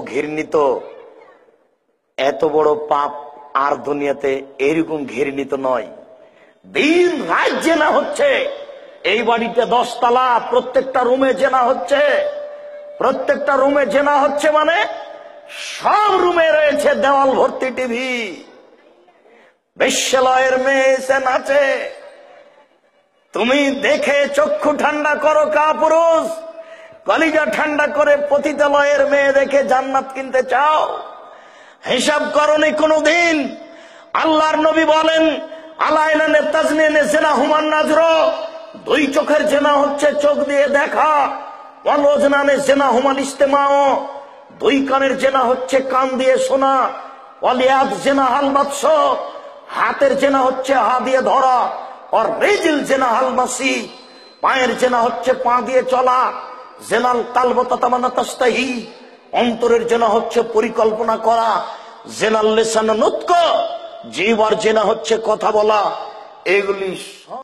ঘৃণিত, এত বড় পাপ আর দুনিয়াতে এরকম ঘৃণিত নয়। দিন রাত জেনা হচ্ছে, এই বাড়িতে 10 তলা, প্রত্যেকটা রুমে জেনা হচ্ছে, প্রত্যেকটা রুমে জেনা হচ্ছে, মানে সব রুমে রয়েছে দেওয়াল ভর্তি টিভি। বেশ্যালয়ের মেয়ে এসে নাচে, তুমি দেখে চক্ষু ঠান্ডা করো কাপুরুষ, কলিজা ঠান্ডা করে পতিতালয়ের মেয়ে দেখে জান্নাত কিনতে চাও? হিসাব করনি কোনদিন? আল্লাহর নবী বলেন, আলাইনানে তাজনিনে জেনা হুমান নাজর, 2 চোখের জেনা হচ্ছে চোখ দিয়ে দেখা, ওয়ালওজনানে জেনা হুমাল ইস্তেমাও, 2 কানের জেনা হচ্ছে কান দিয়ে শোনা, ওয়ালিয়াদ জেনা হাল বাতস, হাতের জেনা হচ্ছে হা দিয়ে ধরা, আর রিজিল জেনা হাল মাসি, পায়ের জেনা হচ্ছে পা দিয়ে চলা, জেনাল কালবতা তামান্না তাস্তাহি, অন্তরের জেনা হচ্ছে পরিকল্পনা করা, জেনাল লিসান নুতক, জিহ্বার জেনা হচ্ছে কথা বলা। এগুলি সব